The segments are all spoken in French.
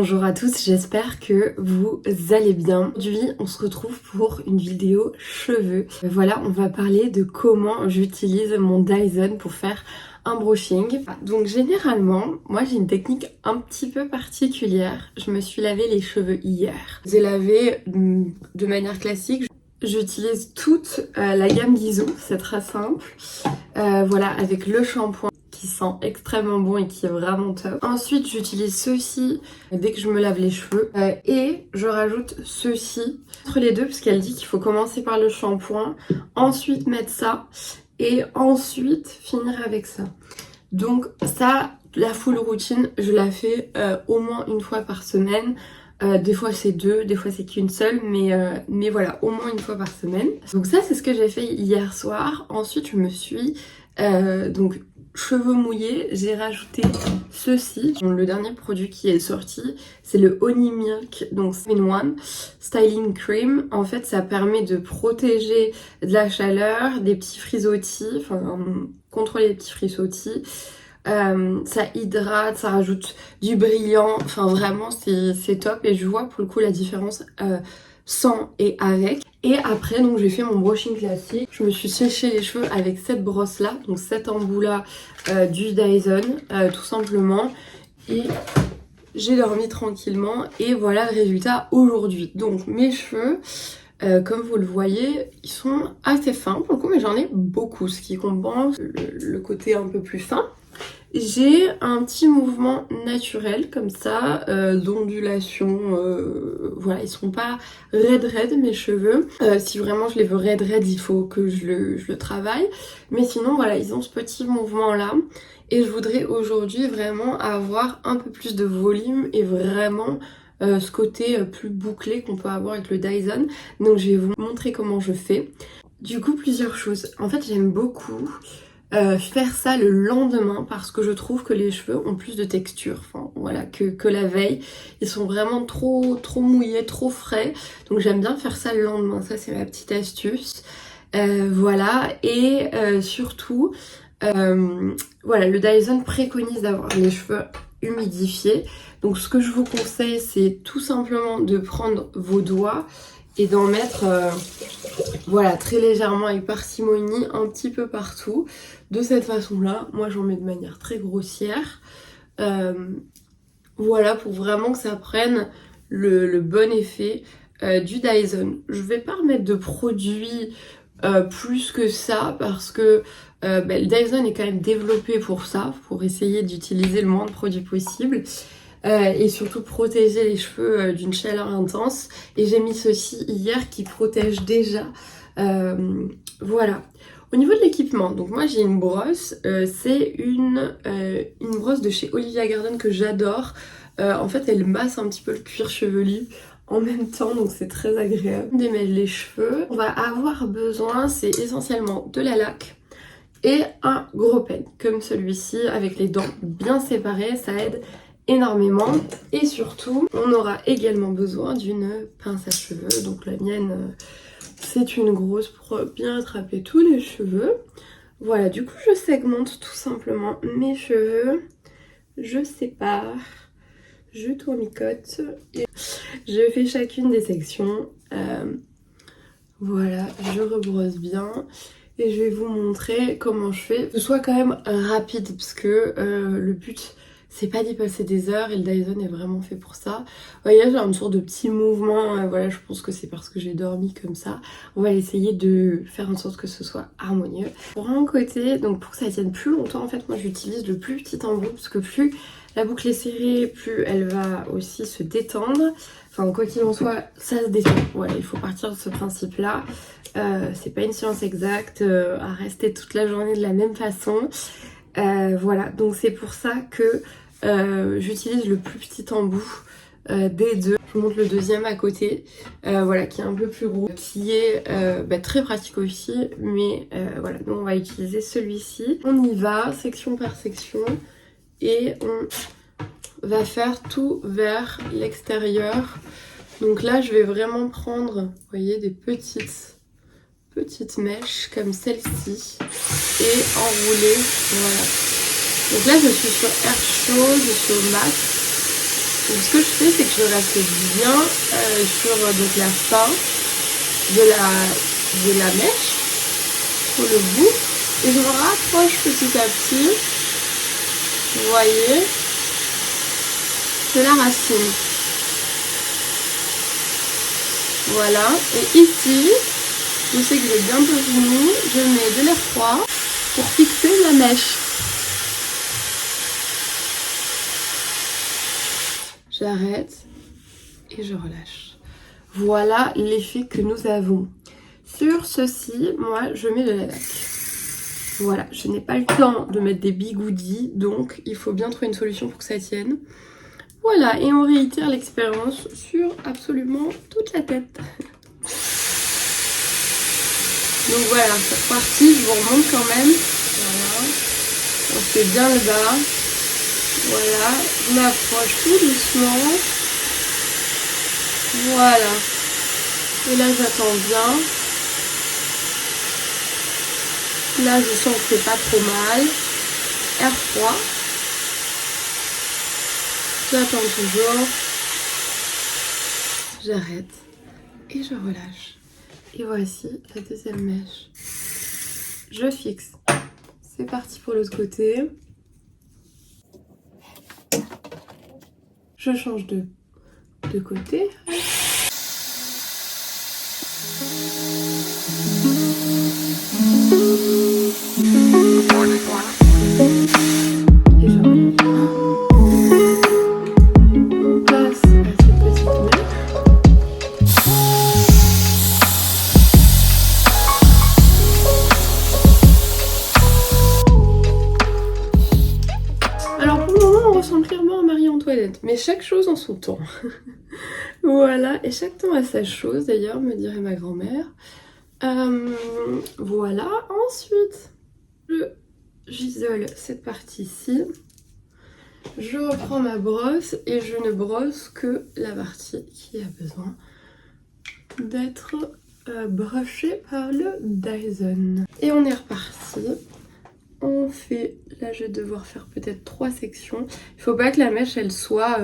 Bonjour à tous, j'espère que vous allez bien. Aujourd'hui, on se retrouve pour une vidéo cheveux. Voilà, on va parler de comment j'utilise mon Dyson pour faire un brushing. Donc généralement, moi j'ai une technique un petit peu particulière. Je me suis lavé les cheveux hier. J'ai lavé de manière classique. J'utilise toute la gamme d'Iso, c'est très simple. Voilà, avec le shampoing qui sent extrêmement bon et qui est vraiment top. Ensuite, j'utilise ceci dès que je me lave les cheveux. Et je rajoute ceci entre les deux, parce qu'elle dit qu'il faut commencer par le shampoing, ensuite mettre ça, et ensuite finir avec ça. Donc ça, la full routine, je la fais au moins une fois par semaine. Des fois c'est deux, des fois c'est qu'une seule, mais voilà, au moins une fois par semaine. Donc ça, c'est ce que j'ai fait hier soir. Ensuite, je me suis donc cheveux mouillés, j'ai rajouté ceci. Le dernier produit qui est sorti, c'est le Honey Milk, donc 7-in-1 Styling Cream. En fait, ça permet de protéger de la chaleur, des petits frisottis, enfin contrôler les petits frisottis. Ça hydrate, ça rajoute du brillant, enfin vraiment c'est top, et je vois pour le coup la différence sans et avec. Et après, donc j'ai fait mon brushing classique. Je me suis séché les cheveux avec cette brosse là, donc cet embout là du Dyson, tout simplement. Et j'ai dormi tranquillement et voilà le résultat aujourd'hui. Donc mes cheveux, comme vous le voyez, ils sont assez fins pour le coup, mais j'en ai beaucoup, ce qui compense le côté un peu plus fin. J'ai un petit mouvement naturel comme ça, d'ondulation, voilà, ils sont pas raide mes cheveux. Si vraiment je les veux raide, il faut que je le travaille. Mais sinon voilà, ils ont ce petit mouvement là. Et je voudrais aujourd'hui vraiment avoir un peu plus de volume et vraiment ce côté plus bouclé qu'on peut avoir avec le Dyson. Donc je vais vous montrer comment je fais. Du coup, plusieurs choses. En fait, j'aime beaucoup faire ça le lendemain parce que je trouve que les cheveux ont plus de texture, enfin voilà, que la veille. Ils sont vraiment trop mouillés, trop frais, donc j'aime bien faire ça le lendemain. Ça, c'est ma petite astuce. Voilà, et surtout voilà, le Dyson préconise d'avoir les cheveux humidifiés. Donc ce que je vous conseille, c'est tout simplement de prendre vos doigts et d'en mettre voilà, très légèrement avec parcimonie un petit peu partout. De cette façon-là, moi j'en mets de manière très grossière. Voilà, pour vraiment que ça prenne le bon effet du Dyson. Je vais pas remettre de produits plus que ça parce que le Dyson est quand même développé pour ça, pour essayer d'utiliser le moins de produits possible. Et surtout protéger les cheveux d'une chaleur intense. Et j'ai mis ceci hier qui protège déjà. Voilà. Au niveau de l'équipement, donc moi j'ai une brosse, c'est une brosse de chez Olivia Garden que j'adore. En fait, elle masse un petit peu le cuir chevelu en même temps, donc c'est très agréable. Démêler les cheveux, on va avoir besoin, c'est essentiellement de la laque et un gros pen comme celui-ci avec les dents bien séparées, ça aide énormément. Et surtout, on aura également besoin d'une pince à cheveux. Donc la mienne, c'est une grosse pour bien attraper tous les cheveux. Voilà, du coup je segmente tout simplement mes cheveux. Je sépare, je tournicote et je fais chacune des sections. Voilà, je rebrosse bien. Et je vais vous montrer comment je fais. Que ce soit quand même rapide parce que le but c'est pas d'y passer des heures et le Dyson est vraiment fait pour ça. Vous voyez, j'ai une sorte de petit mouvement, voilà, je pense que c'est parce que j'ai dormi comme ça. On va essayer de faire en sorte que ce soit harmonieux. Pour un côté, donc pour que ça tienne plus longtemps, en fait, moi j'utilise le plus petit embout parce que plus la boucle est serrée, plus elle va aussi se détendre. Enfin, quoi qu'il en soit, ça se détend. Voilà, il faut partir de ce principe-là. C'est pas une science exacte à rester toute la journée de la même façon. Voilà, donc c'est pour ça que j'utilise le plus petit embout des deux. Je vous montre le deuxième à côté, voilà, qui est un peu plus gros, qui est très pratique aussi, mais voilà, donc on va utiliser celui-ci. On y va, section par section, et on va faire tout vers l'extérieur. Donc là, je vais vraiment prendre, vous voyez, des petites mèches comme celle-ci et enrouler, voilà. Donc là je suis sur air chaud, je suis au max Donc, ce que je fais, c'est que je reste bien sur donc, la fin de la mèche, sur le bout, et je me rapproche petit à petit, vous voyez, de la racine. Voilà, et ici, je sais que j'ai bientôt fini, je mets de l'air froid pour fixer la mèche. J'arrête et je relâche. Voilà l'effet que nous avons. Sur ceci, moi, je mets de la laque. Voilà, je n'ai pas le temps de mettre des bigoudis, donc il faut bien trouver une solution pour que ça tienne. Voilà, et on réitère l'expérience sur absolument toute la tête. Donc voilà, c'est reparti, je vous remonte quand même. Voilà, on fait bien le bas. Voilà, je m'approche tout doucement. Voilà, et là j'attends bien. Là je sens que c'est pas trop mal. Air froid. J'attends toujours. J'arrête et je relâche. Et voici la deuxième mèche. Je fixe. C'est parti pour l'autre côté. Je change de côté. Et je relâche. On passe à cette petite mèche. Alors pour le moment, on ressemble clairement à Marie-Antoinette, mais chaque chose en son temps. Voilà, et chaque temps a sa chose, d'ailleurs, me dirait ma grand-mère. Voilà, ensuite, j'isole cette partie-ci. Je reprends ma brosse et je ne brosse que la partie qui a besoin d'être brushée par le Dyson. Et on est reparti. On fait, là je vais devoir faire peut-être 3 sections. Il faut pas que la mèche elle soit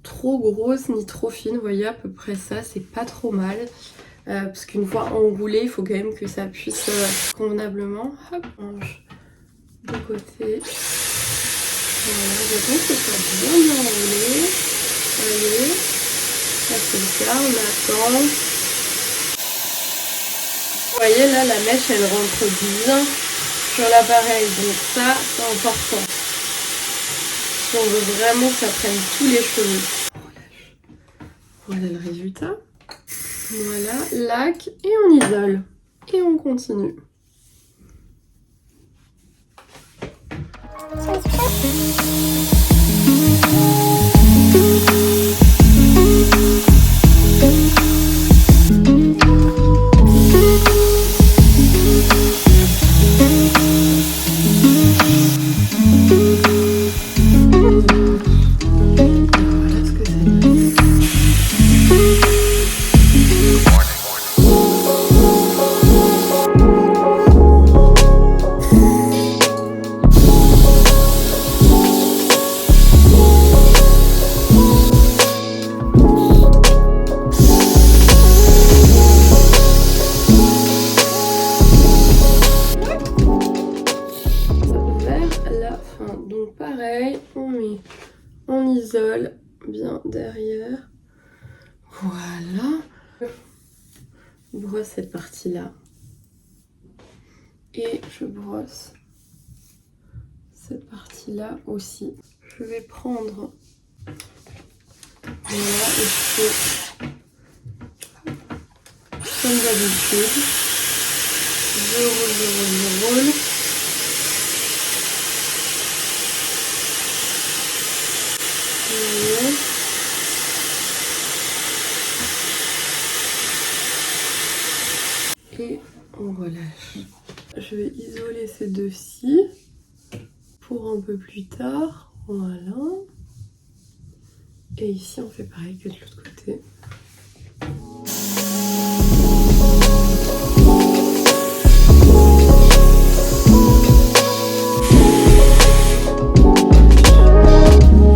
trop grosse ni trop fine. Vous voyez à peu près ça, c'est pas trop mal. Parce qu'une fois enroulé, il faut quand même que ça puisse convenablement. Hop, range de côté. Voilà, j'attends que ce soit bien enroulé. Allez, ça c'est le cas, on attend. Vous voyez là, la mèche elle rentre bien sur l'appareil, donc ça c'est important. Si on veut vraiment que ça prenne tous les cheveux. Voilà le résultat. Voilà, lac et on isole. Et on continue. Donc pareil, on isole bien derrière. Voilà. Je brosse cette partie-là. Et je brosse cette partie-là aussi. Je vais prendre... Voilà, et je fais comme d'habitude. Je roule. Et on relâche. Je vais isoler ces deux-ci pour un peu plus tard. Voilà. Et ici on fait pareil que de l'autre côté.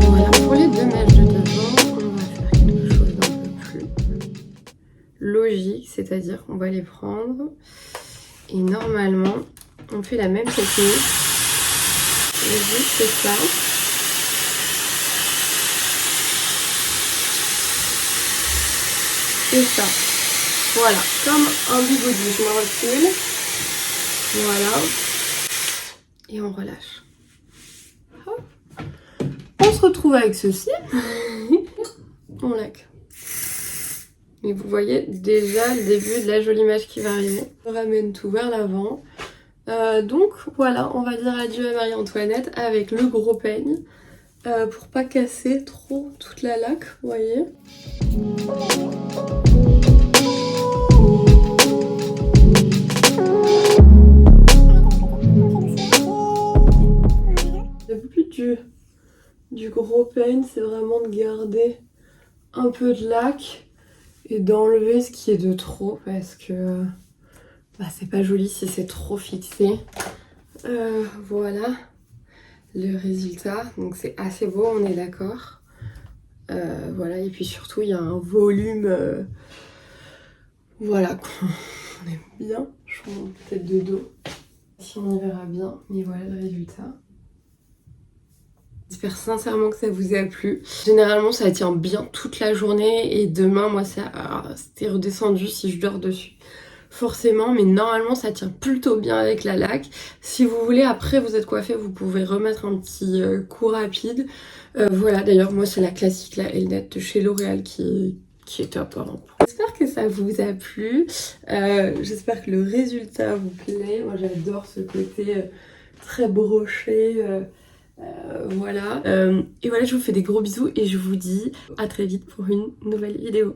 Voilà pour les deux mèches de devant. c'est-à-dire on va les prendre et normalement on fait la même technique. Le but c'est ça. Et ça. Voilà, comme un bigoudi. Je me recule. Voilà. Et on relâche. Hop. On se retrouve avec ceci. On laque. Et vous voyez déjà le début de la jolie image qui va arriver. On ramène tout vers l'avant. Donc voilà, on va dire adieu à Marie-Antoinette avec le gros peigne pour pas casser trop toute la laque, vous voyez. Le but du gros peigne, c'est vraiment de garder un peu de laque et d'enlever ce qui est de trop parce que c'est pas joli si c'est trop fixé. Voilà le résultat, donc c'est assez beau, on est d'accord. Voilà, et puis surtout il y a un volume voilà qu'on aime bien. Je prends peut-être de dos si on y verra bien, mais voilà le résultat. J'espère sincèrement que ça vous a plu. Généralement ça tient bien toute la journée et demain moi c'était redescendu si je dors dessus forcément, mais normalement ça tient plutôt bien avec la laque. Si vous voulez, après vous êtes coiffé, vous pouvez remettre un petit coup rapide. Voilà, d'ailleurs moi c'est la classique, la Elnett de chez L'Oréal qui est top. Hein. J'espère que ça vous a plu. J'espère que le résultat vous plaît. Moi j'adore ce côté très broché. Voilà. Et voilà, je vous fais des gros bisous et je vous dis à très vite pour une nouvelle vidéo.